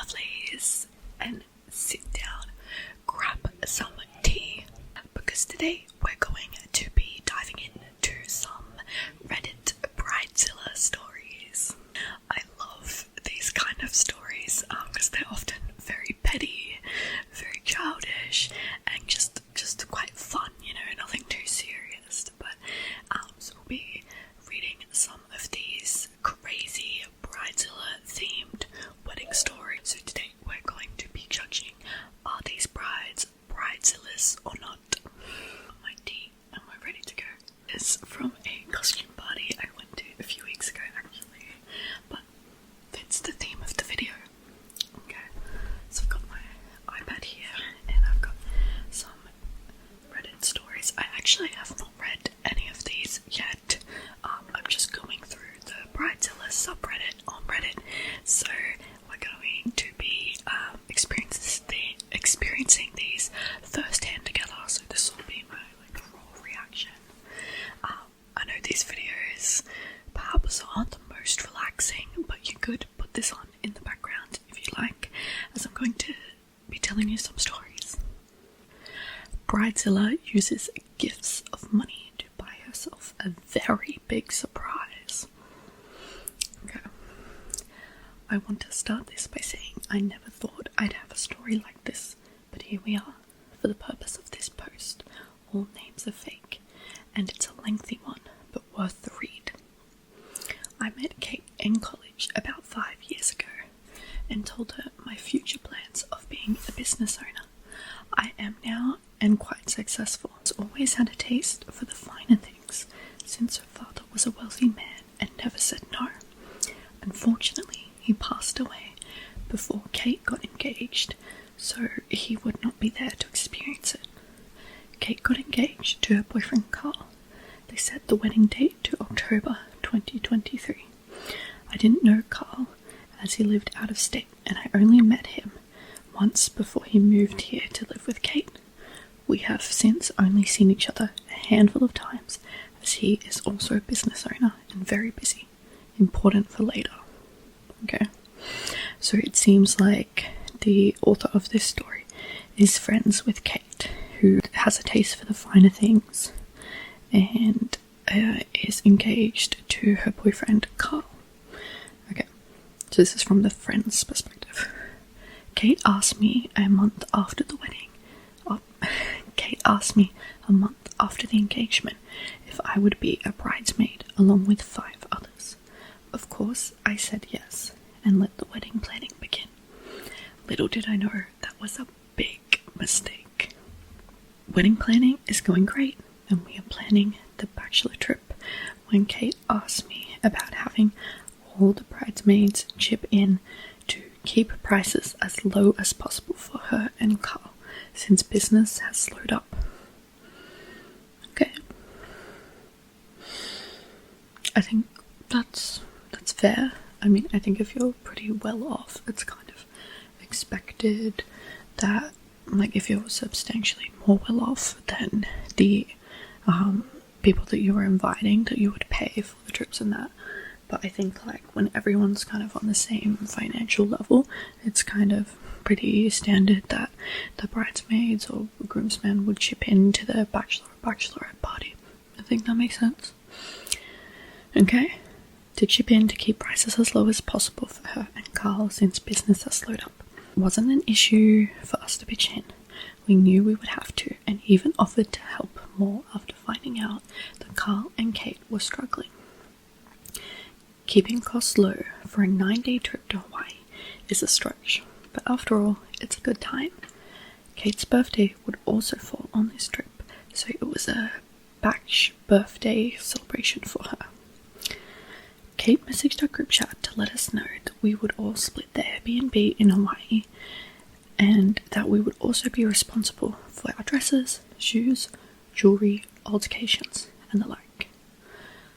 lovelies, and sit down, grab some tea, because today we're going to be diving into some Reddit bridezilla stories. I love these kind of stories because they're often very petty, very childish, and just quite fun, you know, nothing too serious. But so we'll be reading some of these crazy bridezilla themed wedding stories. So today we're going to be judging, are these brides bridezillas or not? My tea and we're ready to go. It's from a costume party I went to a few weeks ago actually, but fits the theme of the video. Okay, so I've got my iPad here and I've got some Reddit stories. I actually have not read any of these yet. I'm just going through the bridezilla subreddit on Reddit, so we're going to be experiencing these firsthand together. So this will be my raw reaction. I know these videos perhaps aren't the most relaxing, but you could put this on in the background if you like, as I'm going to be telling you some stories. Bridezilla uses gifts of money to buy herself a very big surprise. Okay. I want to start this by saying I never thought I'd have a story like this, but here we are. For the purpose of this post, all names are fake, and it's a lengthy one, but worth the read. I met Kate in college about 5 years ago and told her my future plans of being a business owner. I am now and quite successful. Has always had a taste for the finer things, since her father was a wealthy man and never said no. Unfortunately, he passed away before Kate got engaged, so he would not be there to experience it. Kate got engaged to her boyfriend Carl. They set the wedding date to October 2023. I didn't know Carl as he lived out of state, and I only met him once before he moved here to live with Kate. We have since only seen each other a handful of times, as he is also a business owner and very busy. Important for later. Okay, so it seems like the author of this story is friends with Kate, who has a taste for the finer things and is engaged to her boyfriend Carl. Okay, so this is from the friend's perspective. Kate asked me a month after the engagement if I would be a bridesmaid along with 5 others. Of course, I said yes and let the wedding planning begin. Little did I know that was a big mistake. Wedding planning is going great, and we are planning the bachelor trip when Kate asked me about having all the bridesmaids chip in to keep prices as low as possible for her and Carl, since business has slowed up. Okay. I think that's fair. I mean, I think if you're pretty well off, it's kind of expected that, like, if you're substantially more well off than the people that you were inviting, that you would pay for the trips and that. But I think, like, when everyone's kind of on the same financial level, it's kind of pretty standard that the bridesmaids or groomsmen would chip in to the bachelor or bachelorette party. I think that makes sense. Okay, to chip in to keep prices as low as possible for her and Carl, since business has slowed up. Wasn't an issue for us to pitch in. We knew we would have to, and even offered to help more after finding out that Carl and Kate were struggling. Keeping costs low for a 9-day trip to Hawaii is a stretch, but after all, it's a good time. Kate's birthday would also fall on this trip, so it was a batch birthday celebration for her. Kate messaged our group chat to let us know that we would all split the Airbnb in Hawaii, and that we would also be responsible for our dresses, shoes, jewellery, altercations, and the like.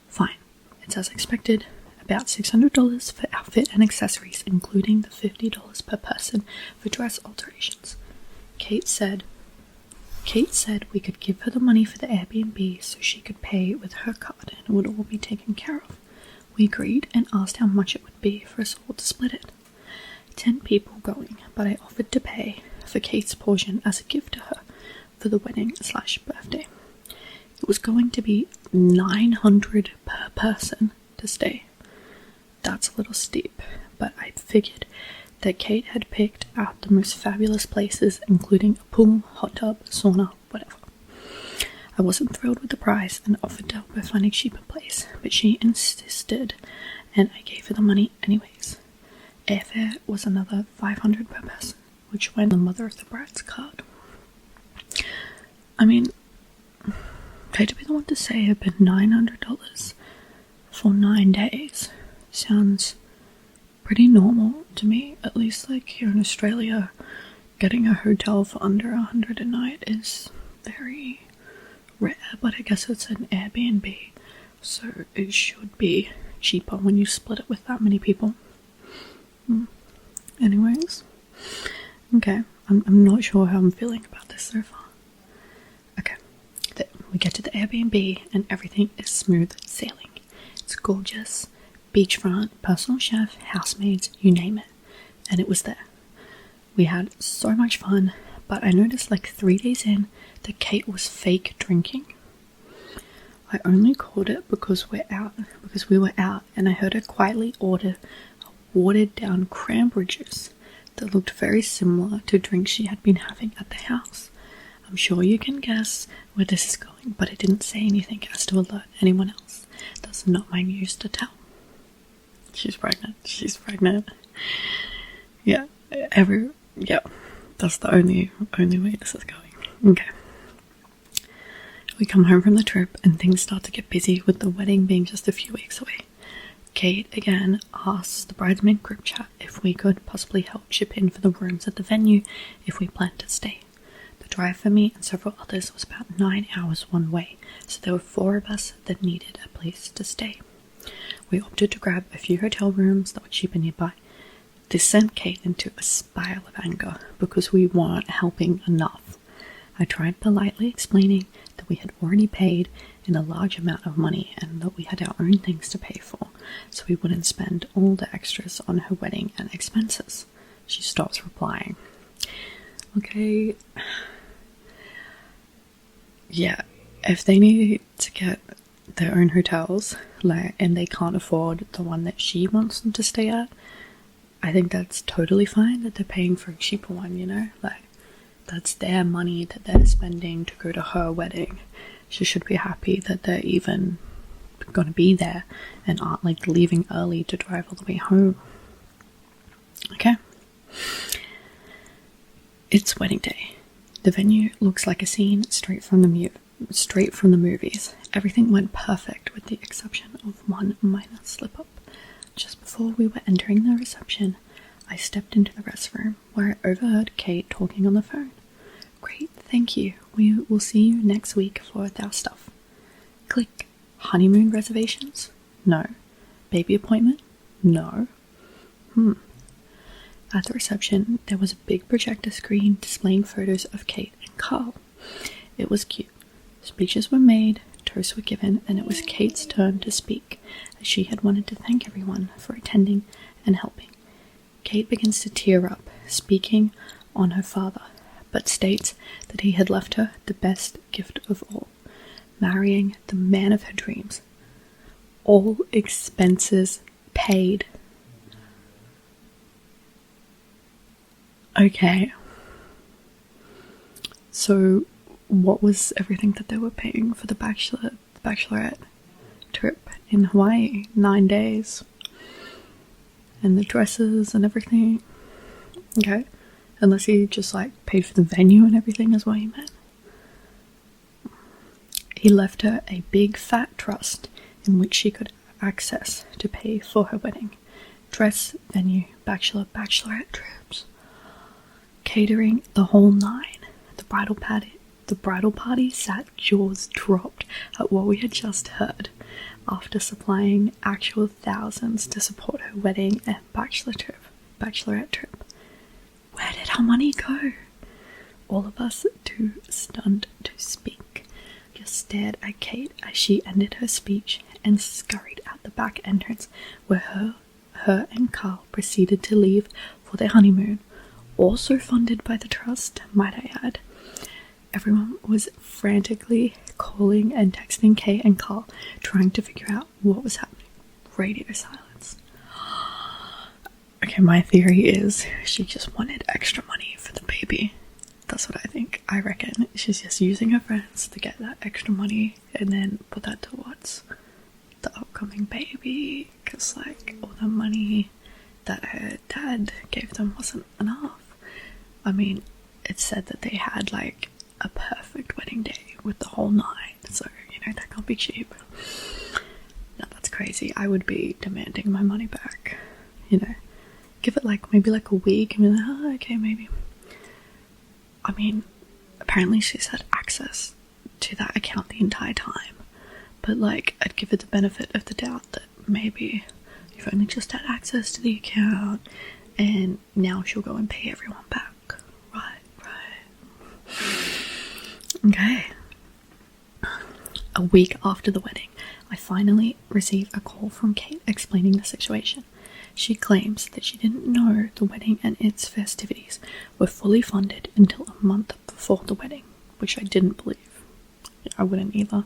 Fine, it's as expected. About $600 for outfit and accessories, including the $50 per person for dress alterations. Kate said we could give her the money for the Airbnb so she could pay with her card and it would all be taken care of. We agreed and asked how much it would be for us all to split it. 10 people going, but I offered to pay for Kate's portion as a gift to her for the wedding/birthday. It was going to be $900 per person to stay. That's a little steep, but I figured that Kate had picked out the most fabulous places, including a pool, hot tub, sauna, whatever. I wasn't thrilled with the price and offered to help her find a cheaper place, but she insisted, and I gave her the money anyways. Airfare was another $500 per person, which went on the mother of the bride's card. I mean, I'd be the one to say it, but $900 for 9 days sounds pretty normal to me. At least like here in Australia, getting a hotel for under $100 a night is very rare, but I guess it's an Airbnb, so it should be cheaper when you split it with that many people. Anyways, okay, I'm not sure how I'm feeling about this so far. Okay, we get to the Airbnb and everything is smooth sailing. It's gorgeous, beachfront, personal chef, housemaids, you name it, and it was there. We had so much fun, but I noticed like 3 days in that Kate was fake drinking. I only caught it because we were out, and I heard her quietly order a watered down cranberry juice that looked very similar to drinks she had been having at the house. I'm sure you can guess where this is going, but I didn't say anything as to alert anyone else. That's not my news to tell. She's pregnant. Yeah, that's the only way this is going. Okay. We come home from the trip and things start to get busy with the wedding being just a few weeks away. Kate again asks the bridesmaid group chat if we could possibly help chip in for the rooms at the venue if we planned to stay. The drive for me and several others was about 9 hours one way, so there were 4 of us that needed a place to stay. We opted to grab a few hotel rooms that were cheaper nearby. This sent Kate into a spiral of anger because we weren't helping enough. I tried politely explaining that we had already paid in a large amount of money and that we had our own things to pay for, so we wouldn't spend all the extras on her wedding and expenses. She stops replying. Okay. Yeah, if they need to get their own hotels, and they can't afford the one that she wants them to stay at, I think that's totally fine that they're paying for a cheaper one, you know? Like, that's their money that they're spending to go to her wedding. She should be happy that they're even gonna be there and aren't like leaving early to drive all the way home. Okay. It's wedding day. The venue looks like a scene straight from the movies. Everything went perfect with the exception of one minor slip-up. Just before we were entering the reception, I stepped into the restroom where I overheard Kate talking on the phone. Great, thank you. We will see you next week for our stuff. Click. Honeymoon reservations? No. Baby appointment? No. At the reception, there was a big projector screen displaying photos of Kate and Carl. It was cute. Speeches were made, toasts were given, and it was Kate's turn to speak, as she had wanted to thank everyone for attending and helping. Kate begins to tear up, speaking on her father, but states that he had left her the best gift of all, marrying the man of her dreams. All expenses paid. Okay. So, what was everything that they were paying for the bachelorette trip in Hawaii? 9 days. And the dresses and everything. Okay. Unless he just like paid for the venue and everything is what he meant. He left her a big fat trust in which she could have access to pay for her wedding. Dress, venue, bachelorette trips. Catering, the whole 9. The bridal party sat jaws dropped at what we had just heard, after supplying actual thousands to support her wedding and bachelorette trip. Where did our money go? All of us, too stunned to speak, just stared at Kate as she ended her speech and scurried out the back entrance where her and Carl proceeded to leave for their honeymoon, also funded by the trust, might I add. Everyone was frantically calling and texting Kate and Carl, trying to figure out what was happening. Radio silence. Okay, my theory is she just wanted extra money for the baby. That's what I think. I reckon she's just using her friends to get that extra money and then put that towards the upcoming baby, because like all the money that her dad gave them wasn't enough. I mean, it said that they had like a perfect wedding day with the whole night, so you know that can't be cheap. No, that's crazy. I would be demanding my money back, you know. Give it like maybe like a week and be like, oh, okay, maybe. I mean, apparently she's had access to that account the entire time, but like I'd give it the benefit of the doubt that maybe you've only just had access to the account and now she'll go and pay everyone back. Right. Okay. A week after the wedding, I finally received a call from Kate explaining the situation. She claims that she didn't know the wedding and its festivities were fully funded until a month before the wedding, which I didn't believe. I wouldn't either.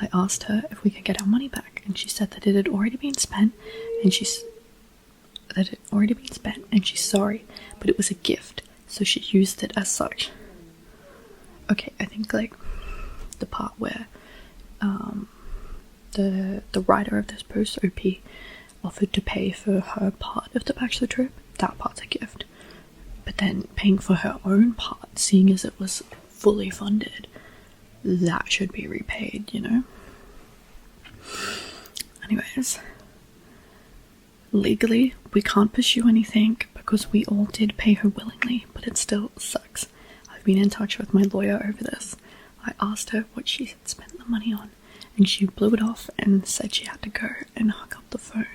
I asked her if we could get our money back, and she said that it had already been spent, and she's sorry, but it was a gift, so she used it as such. Okay, I think like the part where the writer of this post, OP, offered to pay for her part of the bachelor trip, that part's a gift. But then paying for her own part, seeing as it was fully funded, that should be repaid, you know? Anyways, legally, we can't pursue anything because we all did pay her willingly, but it still sucks. I've been in touch with my lawyer over this. I asked her what she had spent the money on, and she blew it off and said she had to go and hung up the phone.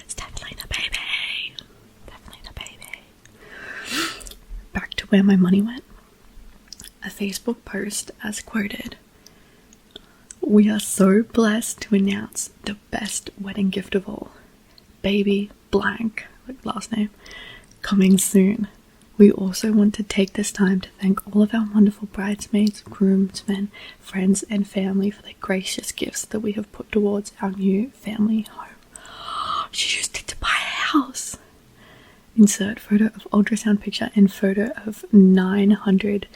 It's definitely the baby. Definitely the baby. Back to where my money went. A Facebook post as quoted. We are so blessed to announce the best wedding gift of all. Baby blank, like last name, coming soon. We also want to take this time to thank all of our wonderful bridesmaids, groomsmen, friends and family for the gracious gifts that we have put towards our new family home. She used it to buy a house. Insert photo of ultrasound picture and photo of $996,000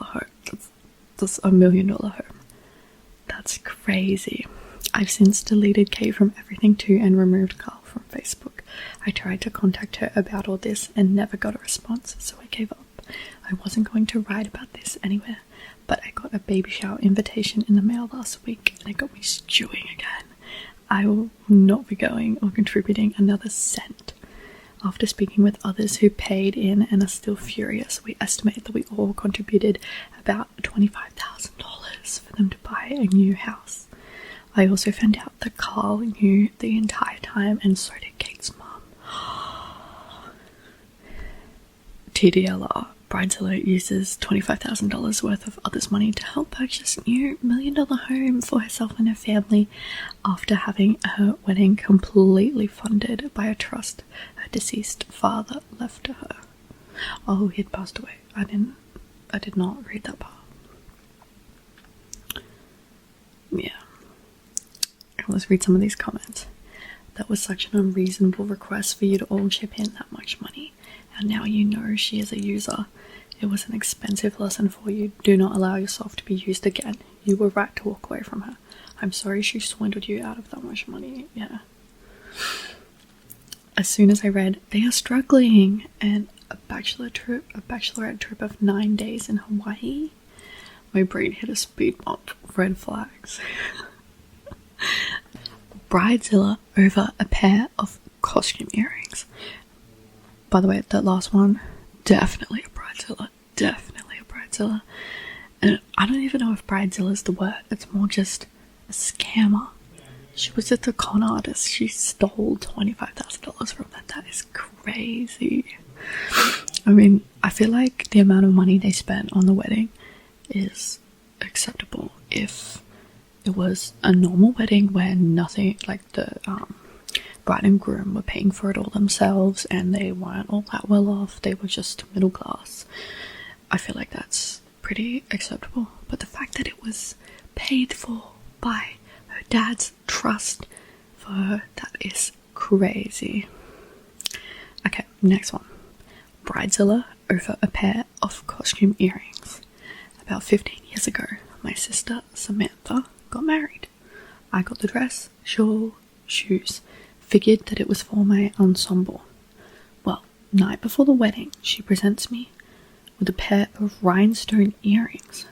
home. That's $1 million home. That's crazy. I've since deleted Kate from everything too and removed Carl from Facebook. I tried to contact her about all this and never got a response, so I gave up. I wasn't going to write about this anywhere, but I got a baby shower invitation in the mail last week and it got me stewing again. I will not be going or contributing another cent. After speaking with others who paid in and are still furious, we estimate that we all contributed about $25,000 for them to buy a new house. I also found out that Carl knew the entire time and so did Kate's mum. TDLR, Bridezilla uses $25,000 worth of others' money to help purchase a new $1 million home for herself and her family after having her wedding completely funded by a trust her deceased father left to her. Oh, he had passed away. I did not read that part. Yeah. Let's read some of these comments. That was such an unreasonable request for you to all chip in that much money. And now you know she is a user. It was an expensive lesson for you. Do not allow yourself to be used again. You were right to walk away from her. I'm sorry she swindled you out of that much money. Yeah. As soon as I read, they are struggling, and a bachelorette trip of 9 days in Hawaii, my brain hit a speed bump. Red flags. Bridezilla over a pair of costume earrings. By the way, that last one, definitely a bridezilla. Definitely a bridezilla. And I don't even know if bridezilla is the word. It's more just a scammer. She was just a con artist. She stole $25,000 from that. That is crazy. I mean, I feel like the amount of money they spent on the wedding is acceptable if it was a normal wedding where nothing, like the bride and groom were paying for it all themselves and they weren't all that well off, they were just middle class. I feel like that's pretty acceptable. But the fact that it was paid for by her dad's trust for her, that is crazy. Okay, next one. Bridezilla over a pair of costume earrings. About 15 years ago, my sister Samantha got married. I got the dress, shawl, shoes. Figured that it was for my ensemble. Well, night before the wedding, she presents me with a pair of rhinestone earrings,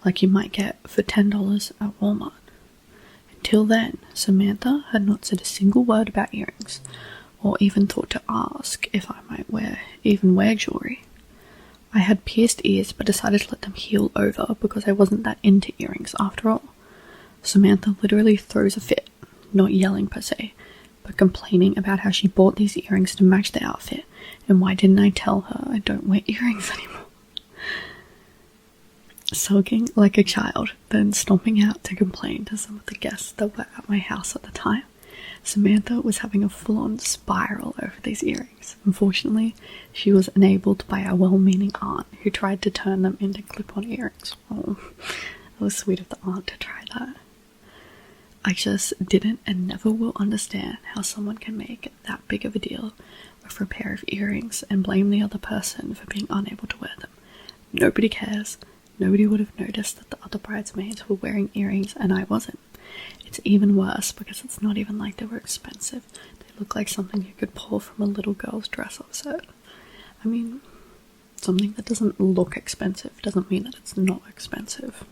like you might get for $10 at Walmart. Until then, Samantha had not said a single word about earrings, or even thought to ask if I might wear jewelry. I had pierced ears but decided to let them heal over because I wasn't that into earrings after all. Samantha literally throws a fit, not yelling per se, but complaining about how she bought these earrings to match the outfit, and why didn't I tell her I don't wear earrings anymore. Sulking like a child, then stomping out to complain to some of the guests that were at my house at the time. Samantha was having a full-on spiral over these earrings. Unfortunately, she was enabled by our well-meaning aunt, who tried to turn them into clip-on earrings. Oh, that was sweet of the aunt to try that. I just didn't and never will understand how someone can make that big of a deal over a pair of earrings and blame the other person for being unable to wear them. Nobody cares. Nobody would have noticed that the other bridesmaids were wearing earrings and I wasn't. It's even worse because it's not even like they were expensive. They look like something you could pull from a little girl's dress-up set. I mean, something that doesn't look expensive doesn't mean that it's not expensive.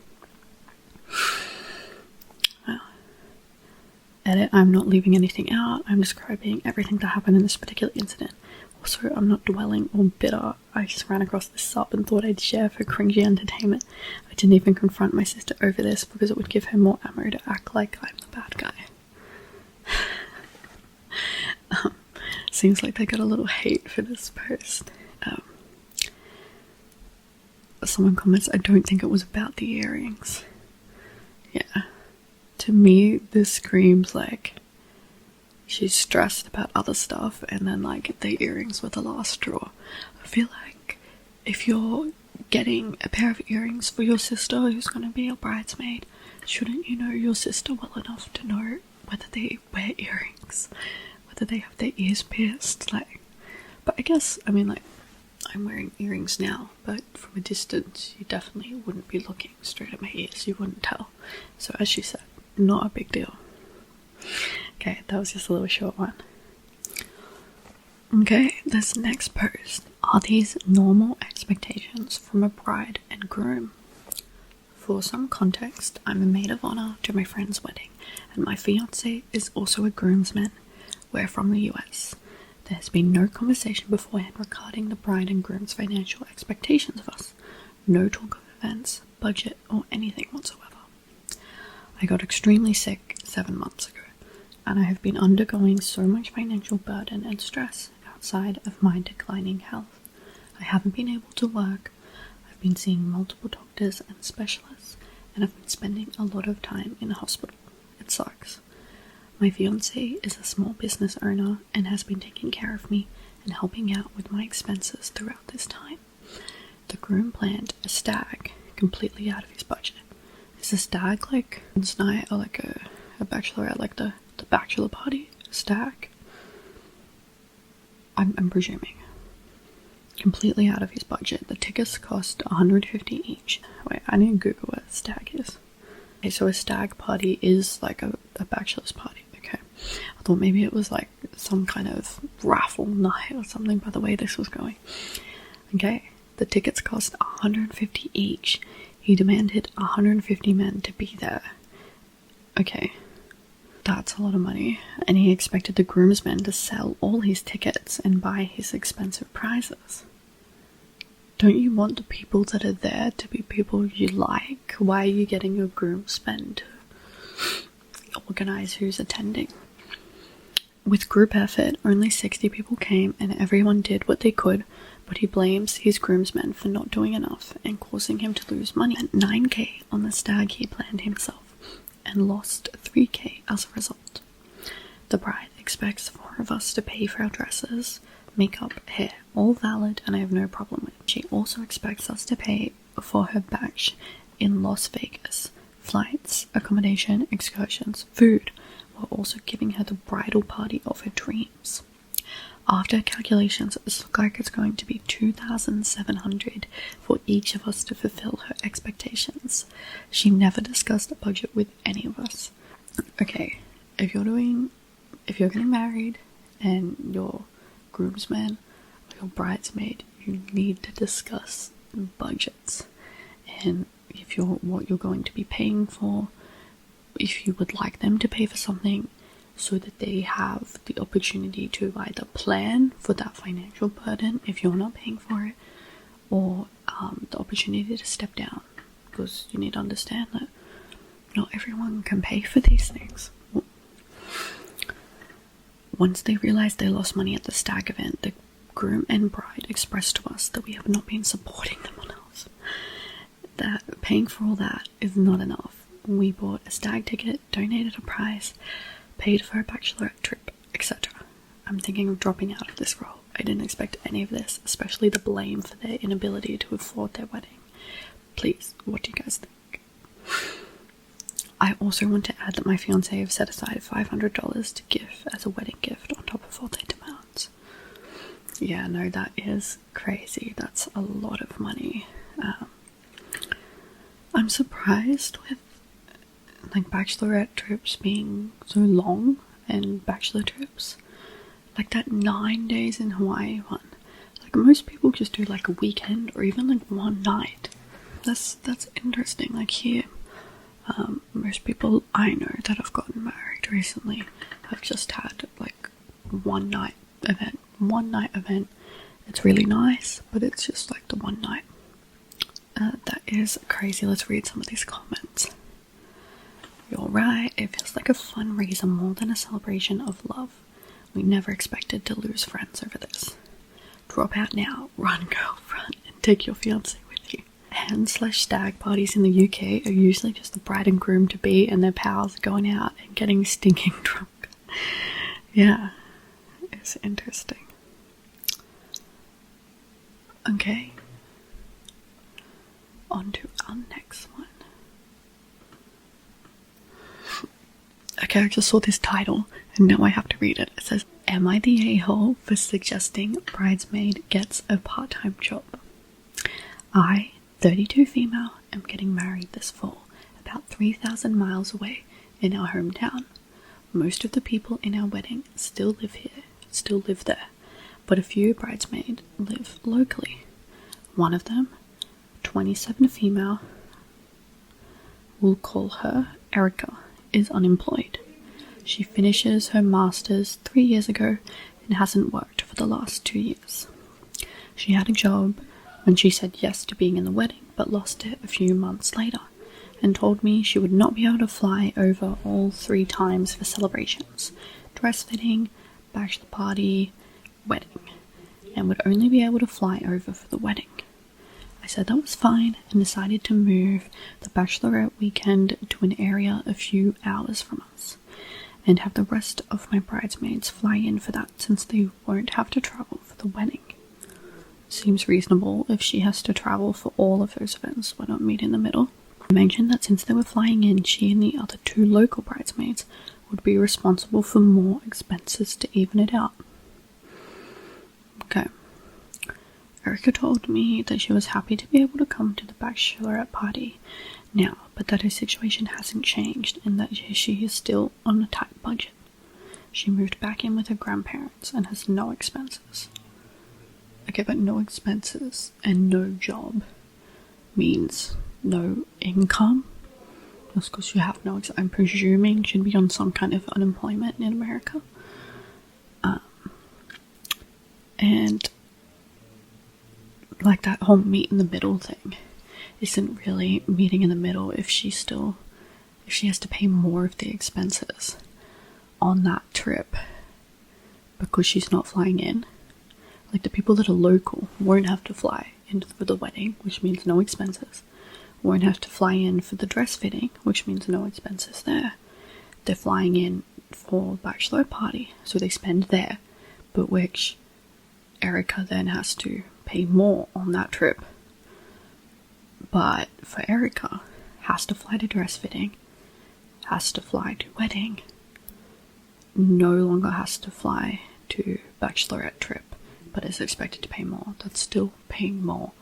Edit, I'm not leaving anything out. I'm describing everything that happened in this particular incident. Also, I'm not dwelling or bitter. I just ran across this sub and thought I'd share for cringy entertainment. I didn't even confront my sister over this because it would give her more ammo to act like I'm the bad guy. Seems like they got a little hate for this post. Someone comments, I don't think it was about the earrings. Yeah. To me, this screams like she's stressed about other stuff and then like the earrings were the last straw. I feel like if you're getting a pair of earrings for your sister who's going to be your bridesmaid, shouldn't you know your sister well enough to know whether they wear earrings, whether they have their ears pierced? Like, but I guess, I mean, like, I'm wearing earrings now, but from a distance you definitely wouldn't be looking straight at my ears, you wouldn't tell. So as she said, not a big deal. Okay, that was just a little short one. Okay, this next post. Are these normal expectations from a bride and groom? For some context, I'm a maid of honor to my friend's wedding, and my fiance is also a groomsman. We're from the US. There has been no conversation beforehand regarding the bride and groom's financial expectations of us. No talk of events, budget, or anything whatsoever. I got extremely sick 7 months ago, and I have been undergoing so much financial burden and stress outside of my declining health. I haven't been able to work. I've been seeing multiple doctors and specialists, and I've been spending a lot of time in the hospital. It sucks. My fiance is a small business owner and has been taking care of me and helping out with my expenses throughout this time. The groom planned a stag completely out of his budget. Is a stag like a night or like a bachelorette, like the bachelor party? A stag? I'm presuming. Completely out of his budget. The tickets cost $150 each. Wait, I need to Google what a stag is. Okay, so a stag party is like a bachelor's party. Okay. I thought maybe it was like some kind of raffle night or something by the way this was going. Okay, the tickets cost $150 each. He demanded 150 men to be there. Okay, that's a lot of money. And he expected the groomsmen to sell all his tickets and buy his expensive prizes. Don't you want the people that are there to be people you like? Why are you getting your groomsmen to organize who's attending? With group effort, only 60 people came and everyone did what they could, but he blames his groomsmen for not doing enough and causing him to lose money. Spent $9,000 on the stag he planned himself and lost $3,000 as a result. The bride expects 4 of us to pay for our dresses, makeup, hair, all valid, and I have no problem with it. She also expects us to pay for her batch in Las Vegas, flights, accommodation, excursions, food, while also giving her the bridal party of her dreams. After calculations, it looks like it's going to be $2,700 for each of us to fulfill her expectations. She never discussed a budget with any of us. Okay, if you're getting married and your groomsman or your bridesmaid, you need to discuss budgets and what you're going to be paying for. If you would like them to pay for something, so that they have the opportunity to either plan for that financial burden if you're not paying for it, or the opportunity to step down, because you need to understand that not everyone can pay for these things. Once they realized they lost money at the stag event, the groom and bride expressed to us that we have not been supporting them enough, that paying for all that is not enough. We bought a stag ticket, donated a prize, paid for a bachelorette trip, etc. I'm thinking of dropping out of this role. I didn't expect any of this, especially the blame for their inability to afford their wedding. Please, what do you guys think? I also want to add that my fiancé have set aside $500 to give as a wedding gift on top of all their demands. Yeah, no, that is crazy. That's a lot of money. I'm surprised with like bachelorette trips being so long, and bachelor trips, like that 9 days in Hawaii one. Like most people just do like a weekend or even like one night. That's interesting. Like here, most people I know that have gotten married recently have just had like one night event. It's really nice, but it's just like the one night. That is crazy. Let's read some of these comments. You're right, it feels like a fundraiser more than a celebration of love. We never expected to lose friends over this. Drop out now, run girl, run, and take your fiancé with you. Hen/stag parties in the UK are usually just the bride and groom to be and their pals going out and getting stinking drunk. Yeah, it's interesting. Okay, on to our next one. Okay, I just saw this title and now I have to read it. It says, "Am I the a-hole for suggesting bridesmaid gets a part-time job? I, 32 female, am getting married this fall, about 3,000 miles away in our hometown. Most of the people in our wedding still live there, but a few bridesmaids live locally. One of them, 27 female, we'll call her Erica, is unemployed. She finishes her master's 3 years ago and hasn't worked for the last 2 years. She had a job when she said yes to being in the wedding, but lost it a few months later and told me she would not be able to fly over all 3 times for celebrations, dress fitting, bachelor party, wedding, and would only be able to fly over for the wedding. I said that was fine and decided to move the bachelorette weekend to an area a few hours from us and have the rest of my bridesmaids fly in for that, since they won't have to travel for the wedding. Seems reasonable. If she has to travel for all of those events, why not meet in the middle? I mentioned that since they were flying in, she and the other 2 local bridesmaids would be responsible for more expenses to even it out. Okay. Erica told me that she was happy to be able to come to the bachelorette party now, but that her situation hasn't changed and that she is still on a tight budget. She moved back in with her grandparents and has no expenses. Okay, but no expenses and no job means no income? Just because you have no, I'm presuming she'd be on some kind of unemployment in America. And like that whole meet in the middle thing isn't really meeting in the middle if she has to pay more of the expenses on that trip because she's not flying in. Like the people that are local won't have to fly in for the wedding, which means no expenses. Won't have to fly in for the dress fitting, which means no expenses there. They're flying in for bachelor party, so they spend there, but which Erica then has to pay more on that trip. But for Erica, has to fly to dress fitting, has to fly to wedding, no longer has to fly to bachelorette trip, but is expected to pay more. That's still paying more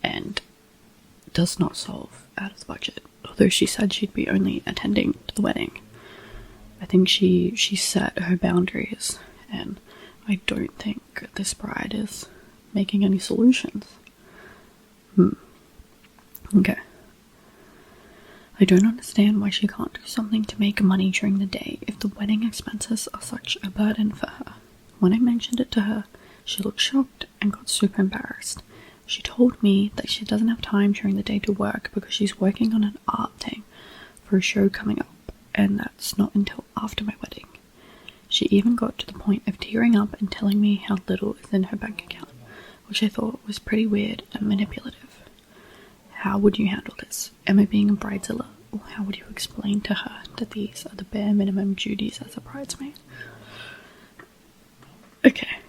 and does not solve out of the budget. Although she said she'd be only attending to the wedding. I think she set her boundaries, and I don't think this bride is making any solutions. Okay. I don't understand why she can't do something to make money during the day if the wedding expenses are such a burden for her. When I mentioned it to her, she looked shocked and got super embarrassed. She told me that she doesn't have time during the day to work because she's working on an art thing for a show coming up, and that's not until after my wedding. She even got to the point of tearing up and telling me how little is in her bank account, which I thought was pretty weird and manipulative. How would you handle this? Am I being a bridezilla? Or how would you explain to her that these are the bare minimum duties as a bridesmaid? Okay,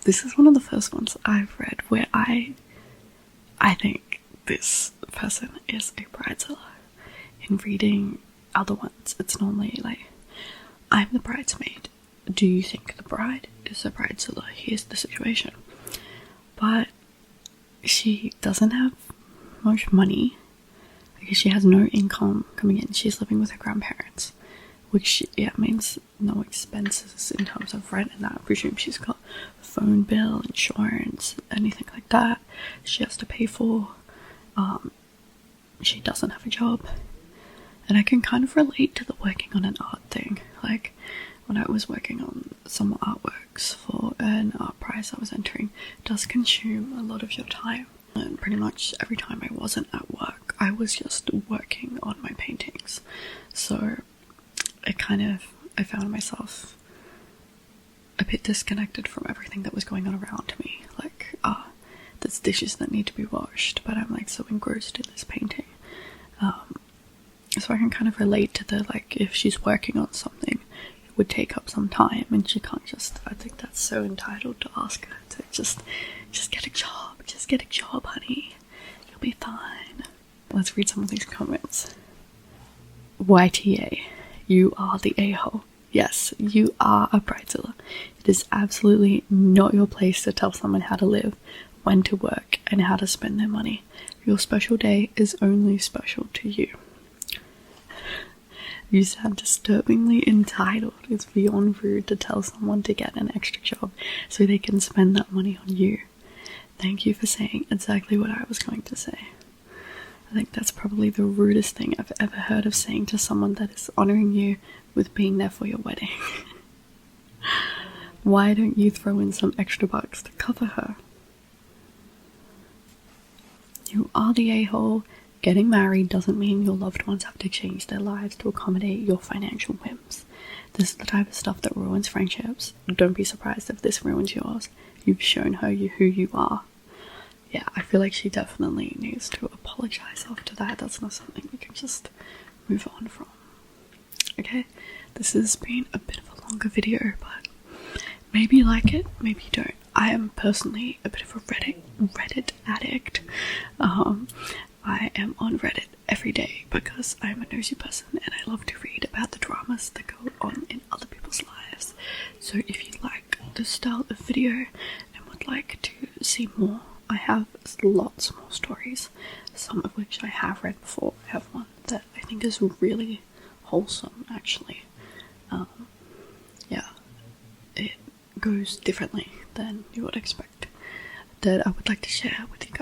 this is one of the first ones I've read where I think this person is a bridezilla. In reading other ones, it's normally like, I'm the bridesmaid. Do you think the bride is a bridezilla? Here's the situation. But she doesn't have much money because she has no income coming in. She's living with her grandparents, which means no expenses in terms of rent and that. I presume she's got phone bill, insurance, anything like that she has to pay for. She doesn't have a job, and I can kind of relate to the working on an art thing. Like when I was working on some artworks for an art prize I was entering, it does consume a lot of your time. And pretty much every time I wasn't at work, I was just working on my paintings. So I found myself a bit disconnected from everything that was going on around me. Like, there's dishes that need to be washed, but I'm like so engrossed in this painting. So I can kind of relate to the, like, if she's working on something, it would take up some time, and she can't just, I think that's so entitled to ask her to just get a job. Just get a job, honey. You'll be fine. Let's read some of these comments. YTA, you are the a-hole. Yes, you are a bridezilla. It is absolutely not your place to tell someone how to live, when to work, and how to spend their money. Your special day is only special to you. You sound disturbingly entitled. It's beyond rude to tell someone to get an extra job so they can spend that money on you. Thank you for saying exactly what I was going to say. I think that's probably the rudest thing I've ever heard of saying to someone that is honoring you with being there for your wedding. Why don't you throw in some extra bucks to cover her? You are the a-hole. Getting married doesn't mean your loved ones have to change their lives to accommodate your financial whims. This is the type of stuff that ruins friendships. Don't be surprised if this ruins yours. You've shown her who you are. Yeah, I feel like she definitely needs to apologize after that. That's not something we can just move on from. Okay, this has been a bit of a longer video, but maybe you like it, maybe you don't. I am personally a bit of a Reddit addict. I am on Reddit every day because I'm a nosy person and I love to read about the dramas that go on in other people's lives. So if you like this style of video and would like to see more, I have lots more stories, some of which I have read before. I have one that I think is really wholesome, actually. Yeah, it goes differently than you would expect, that I would like to share with you guys.